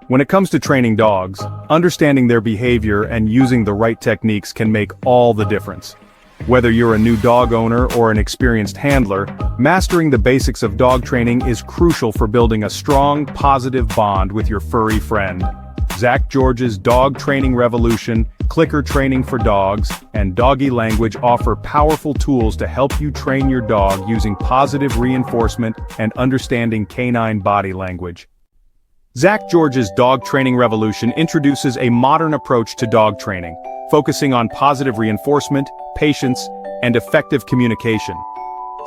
When it comes to training dogs, understanding their behavior and using the right techniques can make all the difference. Whether you're a new dog owner or an experienced handler, mastering the basics of dog training is crucial for building a strong, positive bond with your furry friend. Zach George's Dog Training Revolution, Clicker Training for Dogs, and Doggie Language offer powerful tools to help you train your dog using positive reinforcement and understanding canine body language. Zach George's Dog Training Revolution introduces a modern approach to dog training, focusing on positive reinforcement, patience, and effective communication.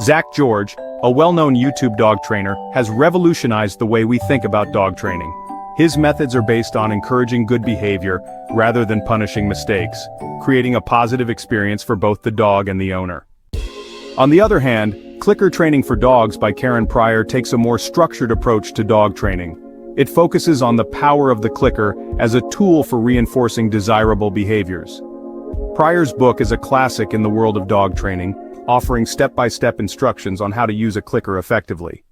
Zach George, a well-known YouTube dog trainer, has revolutionized the way we think about dog training. His methods are based on encouraging good behavior rather than punishing mistakes, creating a positive experience for both the dog and the owner. On the other hand, Clicker Training for Dogs by Karen Pryor takes a more structured approach to dog training. It focuses on the power of the clicker as a tool for reinforcing desirable behaviors. Pryor's book is a classic in the world of dog training, offering step-by-step instructions on how to use a clicker effectively.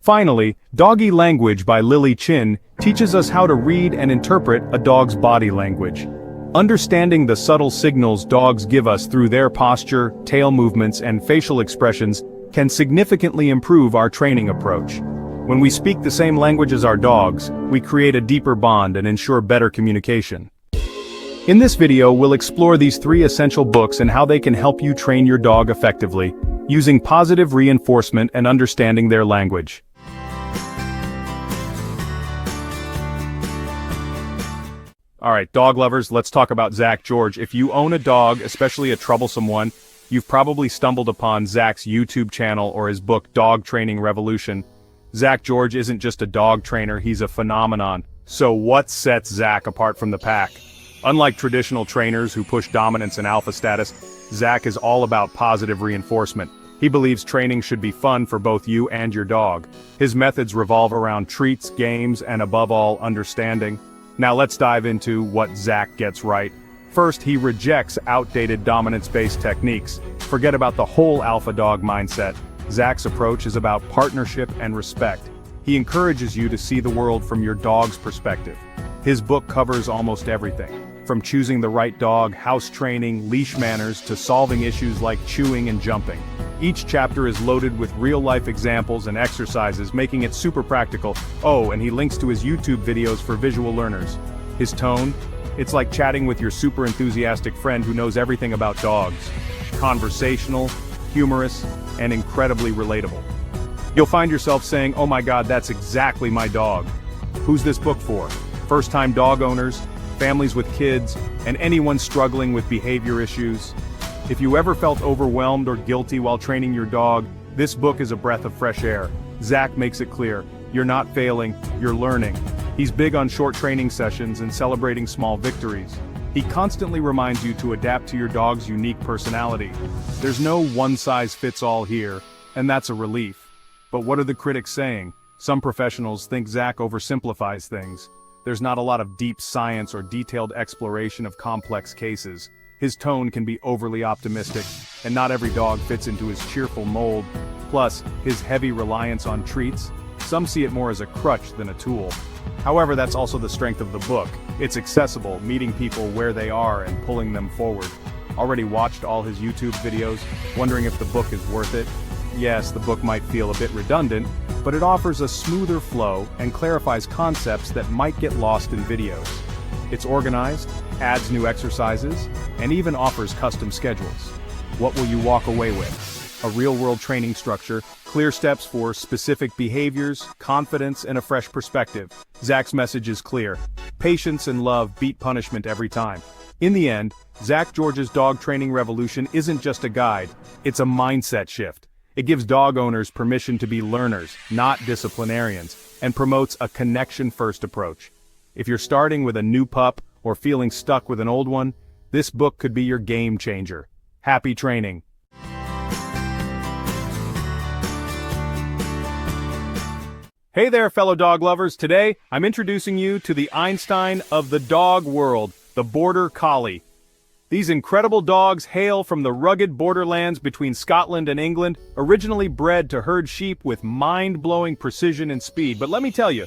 Finally, Doggie Language by Lily Chin teaches us how to read and interpret a dog's body language. Understanding the subtle signals dogs give us through their posture, tail movements, and facial expressions can significantly improve our training approach. When we speak the same language as our dogs, we create a deeper bond and ensure better communication. In this video, we'll explore these 3 essential books and how they can help you train your dog effectively, using positive reinforcement and understanding their language. Alright, dog lovers, let's talk about Zach George. If you own a dog, especially a troublesome one, you've probably stumbled upon Zach's YouTube channel or his book Dog Training Revolution. Zach George isn't just a dog trainer, he's a phenomenon. So what sets Zach apart from the pack? Unlike traditional trainers who push dominance and alpha status, Zach is all about positive reinforcement. He believes training should be fun for both you and your dog. His methods revolve around treats, games, and above all, understanding. Now let's dive into what Zach gets right. First, he rejects outdated dominance-based techniques. Forget about the whole alpha dog mindset. Zach's approach is about partnership and respect. He encourages you to see the world from your dog's perspective. His book covers almost everything, from choosing the right dog, house training, leash manners, to solving issues like chewing and jumping. Each chapter is loaded with real-life examples and exercises, making it super practical. Oh, and he links to his YouTube videos for visual learners. His tone? It's like chatting with your super enthusiastic friend who knows everything about dogs. Conversational, humorous, and incredibly relatable. You'll find yourself saying, "Oh my God, that's exactly my dog." Who's this book for? First-time dog owners, families with kids, and anyone struggling with behavior issues. If you ever felt overwhelmed or guilty while training your dog, this book is a breath of fresh air. Zach makes it clear, you're not failing, you're learning. He's big on short training sessions and celebrating small victories. He constantly reminds you to adapt to your dog's unique personality. There's no one-size-fits-all here, and that's a relief. But what are the critics saying? Some professionals think Zach oversimplifies things. There's not a lot of deep science or detailed exploration of complex cases. His tone can be overly optimistic, and not every dog fits into his cheerful mold. Plus, his heavy reliance on treats, some see it more as a crutch than a tool. However, that's also the strength of the book. It's accessible, meeting people where they are and pulling them forward. Already watched all his YouTube videos, wondering if the book is worth it? Yes, the book might feel a bit redundant, but it offers a smoother flow and clarifies concepts that might get lost in videos. It's organized, adds new exercises, and even offers custom schedules. What will you walk away with? A real-world training structure, clear steps for specific behaviors, confidence, and a fresh perspective. Zach's message is clear. Patience and love beat punishment every time. In the end, Zach George's Dog Training Revolution isn't just a guide, it's a mindset shift. It gives dog owners permission to be learners, not disciplinarians, and promotes a connection-first approach. If you're starting with a new pup or feeling stuck with an old one, this book could be your game changer. Happy training! Hey there, fellow dog lovers. Today, I'm introducing you to the Einstein of the dog world, the Border Collie. These incredible dogs hail from the rugged borderlands between Scotland and England, originally bred to herd sheep with mind-blowing precision and speed. But let me tell you,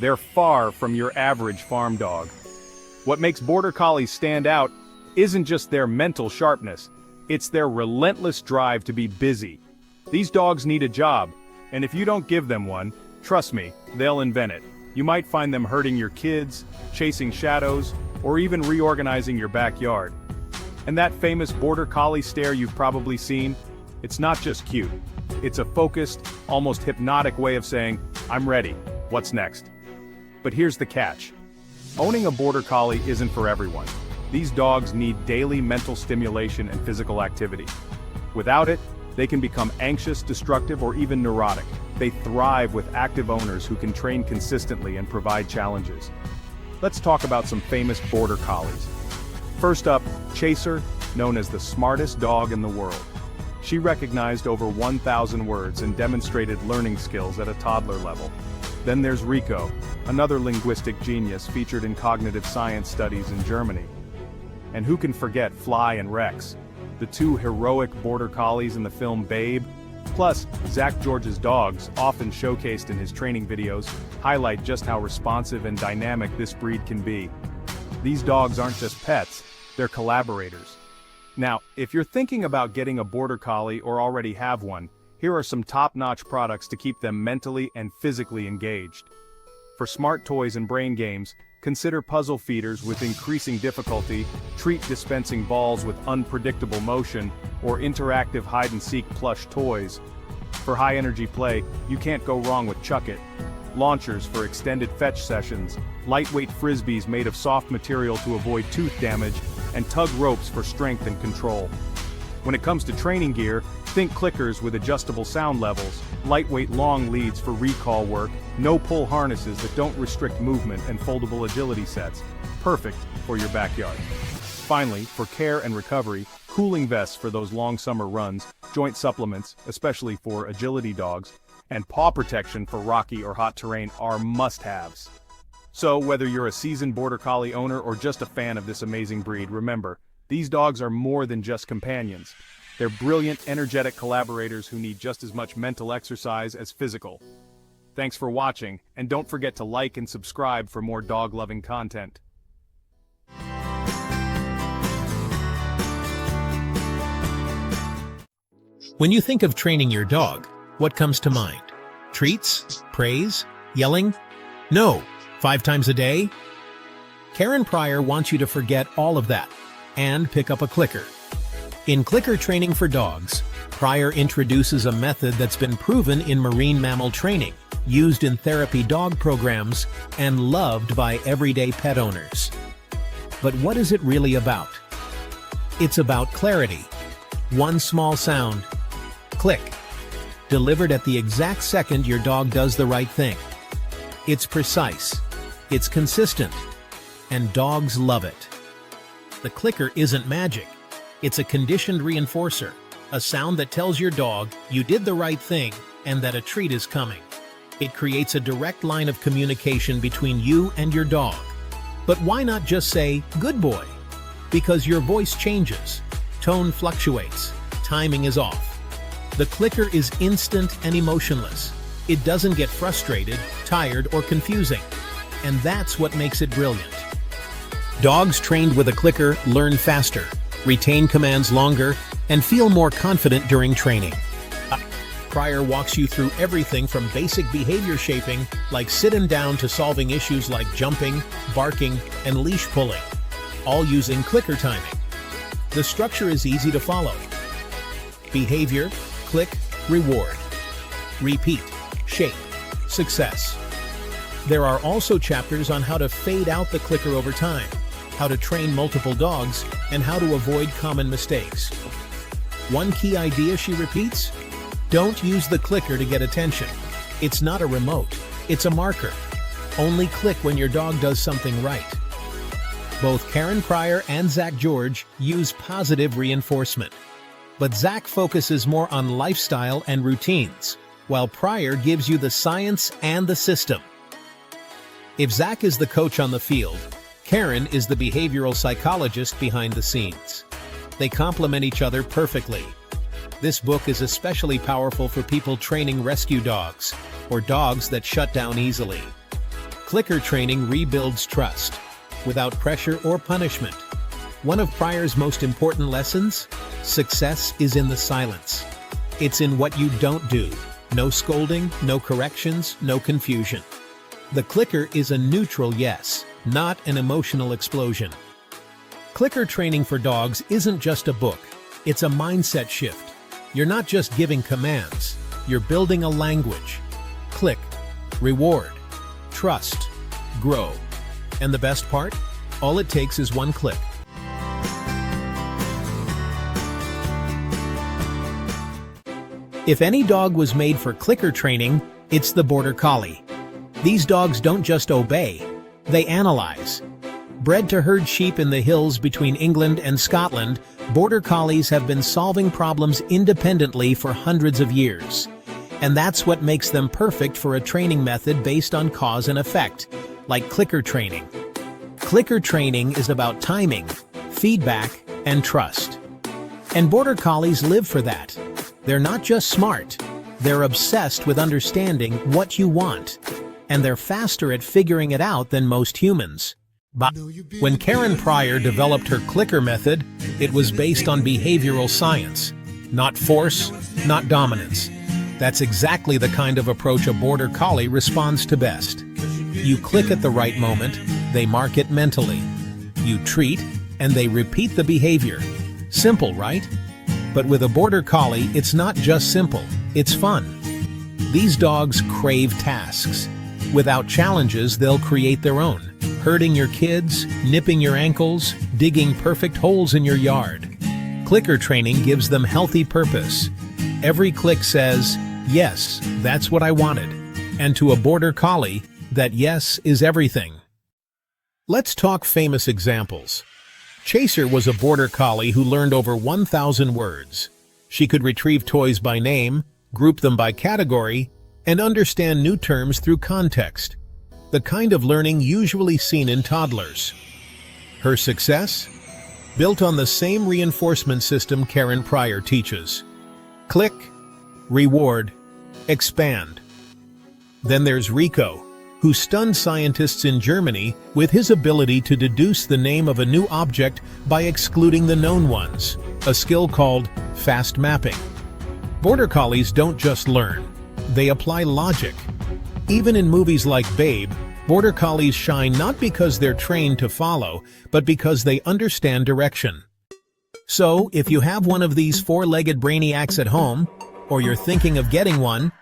They're far from your average farm dog. What makes Border Collies stand out isn't just their mental sharpness, it's their relentless drive to be busy. These dogs need a job, and if you don't give them one, trust me, they'll invent it. You might find them herding your kids, chasing shadows, or even reorganizing your backyard. And that famous Border Collie stare you've probably seen, it's not just cute. It's a focused, almost hypnotic way of saying, I'm ready, what's next? But here's the catch. Owning a Border Collie isn't for everyone. These dogs need daily mental stimulation and physical activity. Without it, they can become anxious, destructive, or even neurotic. They thrive with active owners who can train consistently and provide challenges. Let's talk about some famous Border Collies. First up, Chaser, known as the smartest dog in the world. She recognized over 1,000 words and demonstrated learning skills at a toddler level. Then there's Rico, another linguistic genius featured in cognitive science studies in Germany. And who can forget Fly and Rex, the two heroic Border Collies in the film Babe? Plus, Zach George's dogs, often showcased in his training videos, highlight just how responsive and dynamic this breed can be. These dogs aren't just pets, they're collaborators. Now, if you're thinking about getting a Border Collie or already have one, here are some top-notch products to keep them mentally and physically engaged. For smart toys and brain games, consider puzzle feeders with increasing difficulty, treat dispensing balls with unpredictable motion, or interactive hide-and-seek plush toys. For high-energy play, you can't go wrong with Chuck It. Launchers for extended fetch sessions, lightweight frisbees made of soft material to avoid tooth damage, and tug ropes for strength and control. When it comes to training gear, think clickers with adjustable sound levels, lightweight long leads for recall work, no-pull harnesses that don't restrict movement, and foldable agility sets. Perfect for your backyard. Finally, for care and recovery, cooling vests for those long summer runs, joint supplements, especially for agility dogs, and paw protection for rocky or hot terrain are must-haves. So whether you're a seasoned Border Collie owner or just a fan of this amazing breed, remember, these dogs are more than just companions. They're brilliant, energetic collaborators who need just as much mental exercise as physical. Thanks for watching, and don't forget to like and subscribe for more dog-loving content. When you think of training your dog, what comes to mind? Treats? Praise? Yelling? No. 5 times a day? Karen Pryor wants you to forget all of that and pick up a clicker. In clicker training for dogs, Pryor introduces a method that's been proven in marine mammal training, used in therapy dog programs, and loved by everyday pet owners. But what is it really about? It's about clarity. One small sound, click, delivered at the exact second your dog does the right thing. It's precise, it's consistent, and dogs love it. The clicker isn't magic. It's a conditioned reinforcer, a sound that tells your dog you did the right thing and that a treat is coming. It creates a direct line of communication between you and your dog. But why not just say, "Good boy"? Because your voice changes, tone fluctuates, timing is off. The clicker is instant and emotionless. It doesn't get frustrated, tired, or confusing. And that's what makes it brilliant. Dogs trained with a clicker learn faster, retain commands longer, and feel more confident during training. Pryor walks you through everything from basic behavior shaping, like sitting down, to solving issues like jumping, barking, and leash pulling, all using clicker timing. The structure is easy to follow. Behavior, click, reward. Repeat, shape, success. There are also chapters on how to fade out the clicker over time, how to train multiple dogs, and how to avoid common mistakes. One key idea she repeats: don't use the clicker to get attention. It's not a remote, it's a marker. Only click when your dog does something right. Both Karen Pryor and Zach George use positive reinforcement. But Zach focuses more on lifestyle and routines, while Pryor gives you the science and the system. If Zach is the coach on the field, Karen is the behavioral psychologist behind the scenes. They complement each other perfectly. This book is especially powerful for people training rescue dogs, or dogs that shut down easily. Clicker training rebuilds trust, without pressure or punishment. One of Pryor's most important lessons? Success is in the silence. It's in what you don't do. No scolding, no corrections, no confusion. The clicker is a neutral yes, not an emotional explosion. Clicker training for dogs isn't just a book, it's a mindset shift. You're not just giving commands, you're building a language. Click, reward, trust, grow. And the best part? All it takes is one click. If any dog was made for clicker training, it's the Border Collie. These dogs don't just obey, they analyze. Bred to herd sheep in the hills between England and Scotland, Border Collies have been solving problems independently for hundreds of years. And that's what makes them perfect for a training method based on cause and effect, like clicker training. Clicker training is about timing, feedback, and trust. And Border Collies live for that. They're not just smart, they're obsessed with understanding what you want. And they're faster at figuring it out than most humans. But when Karen Pryor developed her clicker method, it was based on behavioral science, not force, not dominance. That's exactly the kind of approach a Border Collie responds to best. You click at the right moment, they mark it mentally. You treat, and they repeat the behavior. Simple, right? But with a Border Collie, it's not just simple, it's fun. These dogs crave tasks. Without challenges, they'll create their own. Herding your kids, nipping your ankles, digging perfect holes in your yard. Clicker training gives them healthy purpose. Every click says, yes, that's what I wanted. And to a Border Collie, that yes is everything. Let's talk famous examples. Chaser was a Border Collie who learned over 1,000 words. She could retrieve toys by name, group them by category, and understand new terms through context. The kind of learning usually seen in toddlers. Her success? Built on the same reinforcement system Karen Pryor teaches. Click, reward, expand. Then there's Rico, who stunned scientists in Germany with his ability to deduce the name of a new object by excluding the known ones, a skill called fast mapping. Border Collies don't just learn, they apply logic. Even in movies like Babe, Border Collies shine not because they're trained to follow, but because they understand direction. So, if you have one of these four-legged brainiacs at home, or you're thinking of getting one,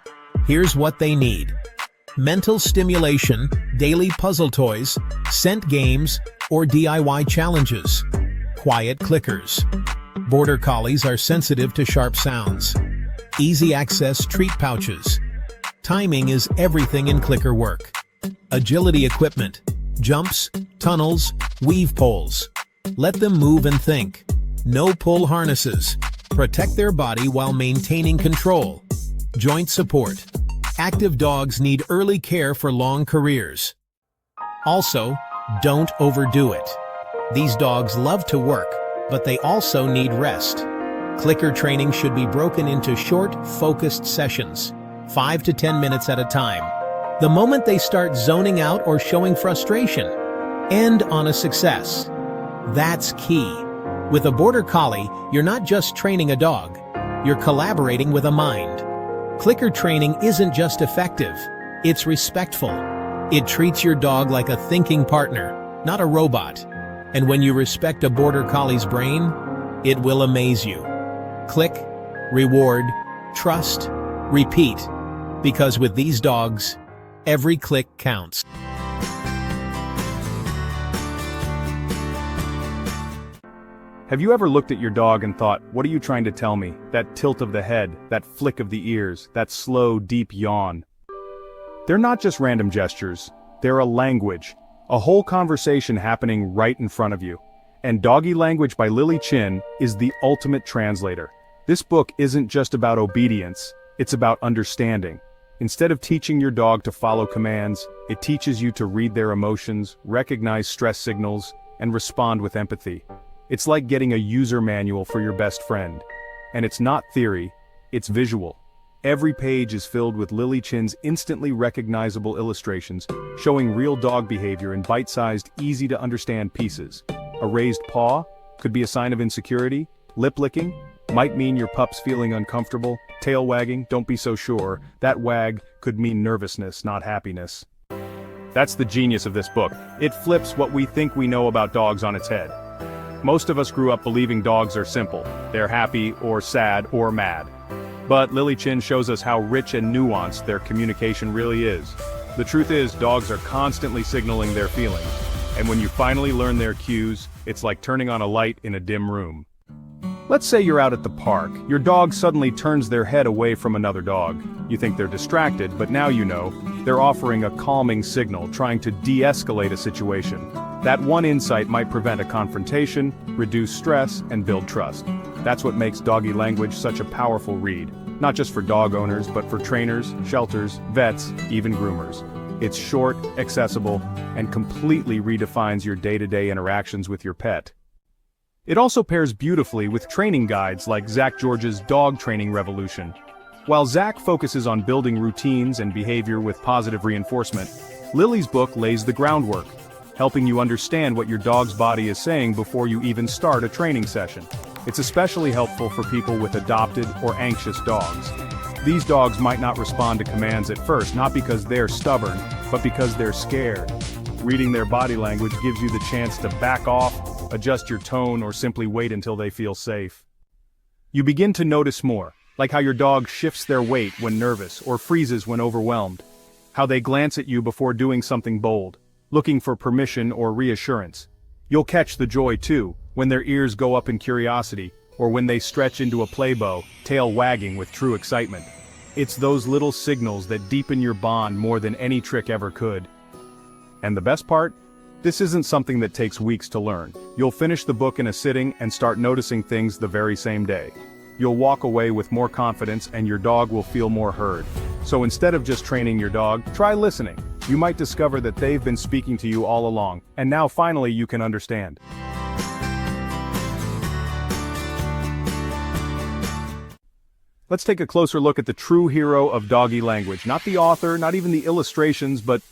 here's what they need. Mental stimulation, daily puzzle toys, scent games, or DIY challenges. Quiet clickers. Border Collies are sensitive to sharp sounds. Easy access treat pouches. Timing is everything in clicker work. Agility equipment. Jumps, tunnels, weave poles. Let them move and think. No pull harnesses. Protect their body while maintaining control. Joint support. Active dogs need early care for long careers. Also, don't overdo it. These dogs love to work, but they also need rest. Clicker training should be broken into short, focused sessions, 5 to 10 minutes at a time. The moment they start zoning out or showing frustration, end on a success. That's key. With a Border Collie, you're not just training a dog, you're collaborating with a mind. Clicker training isn't just effective, it's respectful. It treats your dog like a thinking partner, not a robot. And when you respect a Border Collie's brain, it will amaze you. Click, reward, trust, repeat. Because with these dogs, every click counts. Have you ever looked at your dog and thought, what are you trying to tell me? That tilt of the head, that flick of the ears, that slow, deep yawn. They're not just random gestures, they're a language, a whole conversation happening right in front of you. And Doggie Language by Lily Chin is the ultimate translator. This book isn't just about obedience, it's about understanding. Instead of teaching your dog to follow commands, it teaches you to read their emotions, recognize stress signals, and respond with empathy. It's like getting a user manual for your best friend. And it's not theory, it's visual. Every page is filled with Lily Chin's instantly recognizable illustrations, showing real dog behavior in bite-sized, easy-to-understand pieces. A raised paw could be a sign of insecurity. Lip licking might mean your pup's feeling uncomfortable. Tail wagging, don't be so sure. That wag could mean nervousness, not happiness. That's the genius of this book. It flips what we think we know about dogs on its head. Most of us grew up believing dogs are simple. They're happy or sad or mad. But Lily Chin shows us how rich and nuanced their communication really is. The truth is, dogs are constantly signaling their feelings. And when you finally learn their cues, it's like turning on a light in a dim room. Let's say you're out at the park. Your dog suddenly turns their head away from another dog. You think they're distracted, but now you know, they're offering a calming signal, trying to de-escalate a situation. That one insight might prevent a confrontation, reduce stress, and build trust. That's what makes Doggie Language such a powerful read. Not just for dog owners, but for trainers, shelters, vets, even groomers. It's short, accessible, and completely redefines your day-to-day interactions with your pet. It also pairs beautifully with training guides like Zach George's Dog Training Revolution. While Zach focuses on building routines and behavior with positive reinforcement, Lily's book lays the groundwork, helping you understand what your dog's body is saying before you even start a training session. It's especially helpful for people with adopted or anxious dogs. These dogs might not respond to commands at first, not because they're stubborn, but because they're scared. Reading their body language gives you the chance to back off, adjust your tone, or simply wait until they feel safe. You begin to notice more, like how your dog shifts their weight when nervous or freezes when overwhelmed. How they glance at you before doing something bold, looking for permission or reassurance. You'll catch the joy too, when their ears go up in curiosity, or when they stretch into a play bow, tail wagging with true excitement. It's those little signals that deepen your bond more than any trick ever could. And the best part? This isn't something that takes weeks to learn. You'll finish the book in a sitting and start noticing things the very same day. You'll walk away with more confidence and your dog will feel more heard. So instead of just training your dog, try listening. You might discover that they've been speaking to you all along, and now finally you can understand. Let's take a closer look at the true hero of Doggie Language. Not the author, not even the illustrations, but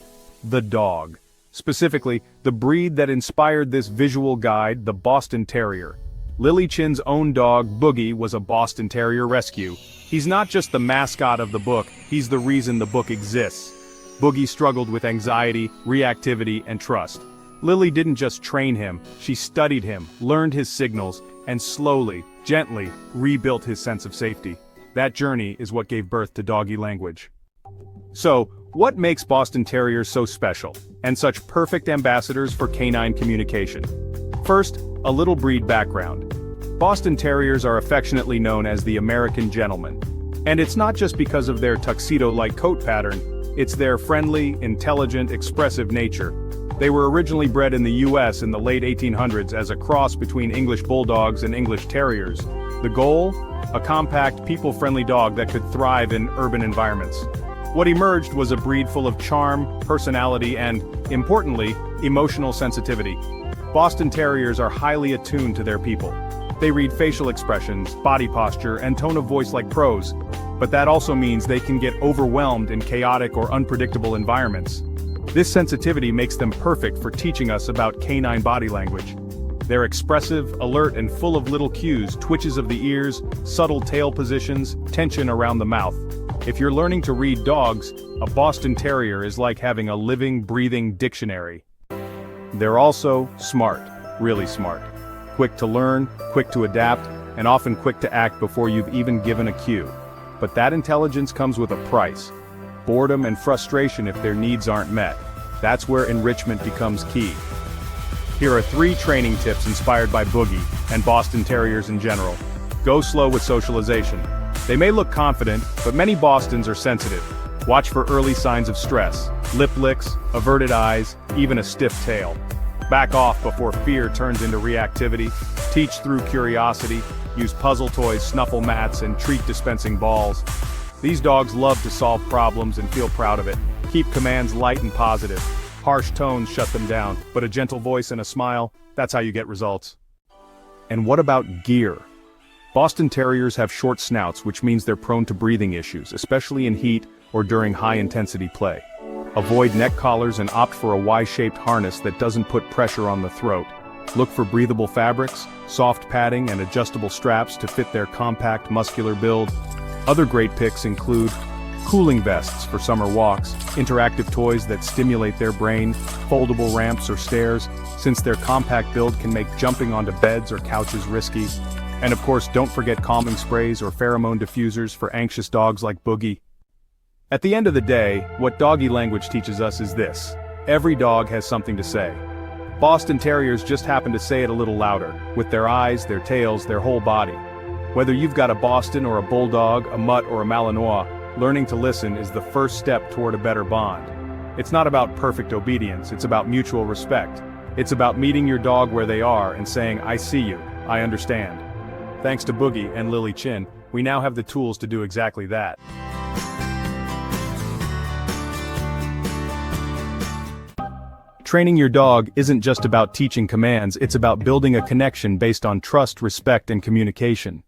the dog. Specifically, the breed that inspired this visual guide, the Boston Terrier. Lily Chin's own dog, Boogie, was a Boston Terrier rescue. He's not just the mascot of the book, he's the reason the book exists. Boogie struggled with anxiety, reactivity, and trust. Lily didn't just train him, she studied him, learned his signals, and slowly, gently, rebuilt his sense of safety. That journey is what gave birth to Doggie Language. So, what makes Boston Terriers so special, and such perfect ambassadors for canine communication? First, a little breed background. Boston Terriers are affectionately known as the American gentleman. And it's not just because of their tuxedo-like coat pattern, it's their friendly, intelligent, expressive nature. They were originally bred in the US in the late 1800s as a cross between English Bulldogs and English Terriers. The goal? A compact, people-friendly dog that could thrive in urban environments. What emerged was a breed full of charm, personality, and, importantly, emotional sensitivity. Boston Terriers are highly attuned to their people. They read facial expressions, body posture, and tone of voice like pros. But that also means they can get overwhelmed in chaotic or unpredictable environments. This sensitivity makes them perfect for teaching us about canine body language. They're expressive, alert, and full of little cues, twitches of the ears, subtle tail positions, tension around the mouth. If you're learning to read dogs, a Boston Terrier is like having a living, breathing dictionary. They're also smart, really smart. Quick to learn, quick to adapt, and often quick to act before you've even given a cue. But that intelligence comes with a price. Boredom and frustration if their needs aren't met. That's where enrichment becomes key. Here are 3 training tips inspired by Boogie and Boston Terriers in general. Go slow with socialization. They may look confident, but many Bostons are sensitive. Watch for early signs of stress, lip licks, averted eyes, even a stiff tail. Back off before fear turns into reactivity. Teach through curiosity. Use puzzle toys, snuffle mats, and treat dispensing balls. These dogs love to solve problems and feel proud of it. Keep commands light and positive. Harsh tones shut them down, but a gentle voice and a smile, that's how you get results. And what about gear? Boston Terriers have short snouts, which means they're prone to breathing issues, especially in heat or during high-intensity play. Avoid neck collars and opt for a Y-shaped harness that doesn't put pressure on the throat. Look for breathable fabrics, soft padding, and adjustable straps to fit their compact, muscular build. Other great picks include cooling vests for summer walks, interactive toys that stimulate their brain, foldable ramps or stairs, since their compact build can make jumping onto beds or couches risky. And of course, don't forget calming sprays or pheromone diffusers for anxious dogs like Boogie. At the end of the day, what Doggie Language teaches us is this: every dog has something to say. Boston Terriers just happen to say it a little louder, with their eyes, their tails, their whole body. Whether you've got a Boston or a Bulldog, a Mutt or a Malinois, learning to listen is the first step toward a better bond. It's not about perfect obedience, it's about mutual respect. It's about meeting your dog where they are and saying, "I see you, I understand." Thanks to Boogie and Lily Chin, we now have the tools to do exactly that. Training your dog isn't just about teaching commands, it's about building a connection based on trust, respect, and communication.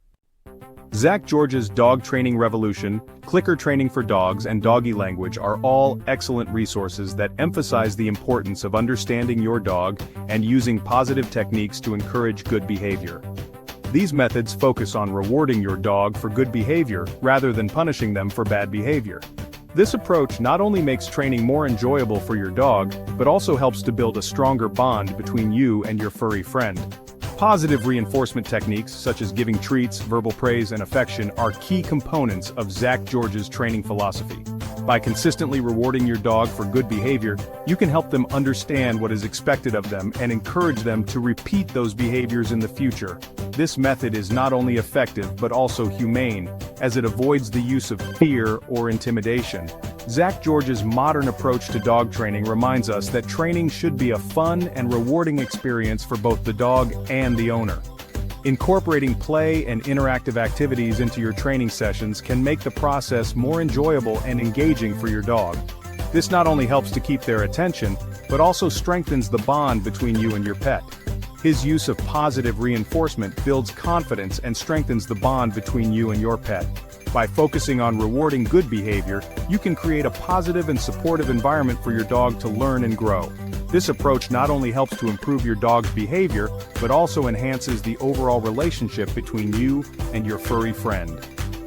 Zach George's Dog Training Revolution, Clicker Training for Dogs, and Doggie Language are all excellent resources that emphasize the importance of understanding your dog and using positive techniques to encourage good behavior. These methods focus on rewarding your dog for good behavior rather than punishing them for bad behavior. This approach not only makes training more enjoyable for your dog, but also helps to build a stronger bond between you and your furry friend. Positive reinforcement techniques, such as giving treats, verbal praise, and affection, are key components of Zach George's training philosophy. By consistently rewarding your dog for good behavior, you can help them understand what is expected of them and encourage them to repeat those behaviors in the future. This method is not only effective but also humane, as it avoids the use of fear or intimidation. Zach George's modern approach to dog training reminds us that training should be a fun and rewarding experience for both the dog and the owner. Incorporating play and interactive activities into your training sessions can make the process more enjoyable and engaging for your dog. This not only helps to keep their attention, but also strengthens the bond between you and your pet. His use of positive reinforcement builds confidence and strengthens the bond between you and your pet. By focusing on rewarding good behavior, you can create a positive and supportive environment for your dog to learn and grow. This approach not only helps to improve your dog's behavior, but also enhances the overall relationship between you and your furry friend.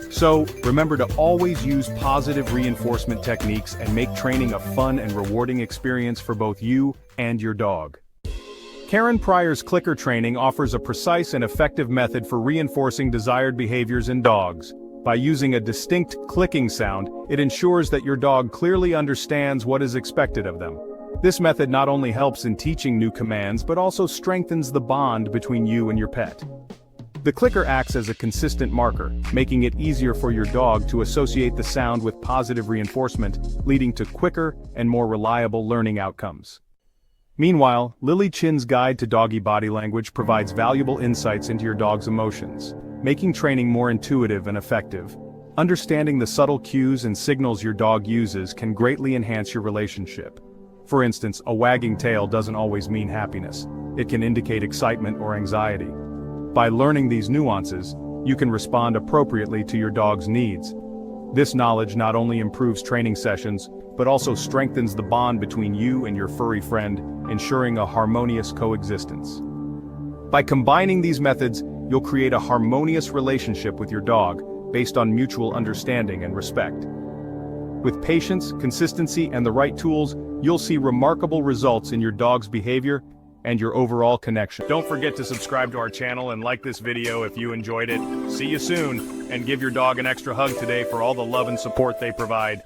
So, remember to always use positive reinforcement techniques and make training a fun and rewarding experience for both you and your dog. Karen Pryor's Clicker Training offers a precise and effective method for reinforcing desired behaviors in dogs. By using a distinct clicking sound, it ensures that your dog clearly understands what is expected of them. This method not only helps in teaching new commands but also strengthens the bond between you and your pet. The clicker acts as a consistent marker, making it easier for your dog to associate the sound with positive reinforcement, leading to quicker and more reliable learning outcomes. Meanwhile, Lily Chin's Guide to Doggy Body Language provides valuable insights into your dog's emotions, making training more intuitive and effective. Understanding the subtle cues and signals your dog uses can greatly enhance your relationship. For instance, a wagging tail doesn't always mean happiness. It can indicate excitement or anxiety. By learning these nuances, you can respond appropriately to your dog's needs. This knowledge not only improves training sessions, but also strengthens the bond between you and your furry friend, ensuring a harmonious coexistence. By combining these methods, you'll create a harmonious relationship with your dog, based on mutual understanding and respect. With patience, consistency, and the right tools, you'll see remarkable results in your dog's behavior and your overall connection. Don't forget to subscribe to our channel and like this video if you enjoyed it. See you soon, and give your dog an extra hug today for all the love and support they provide.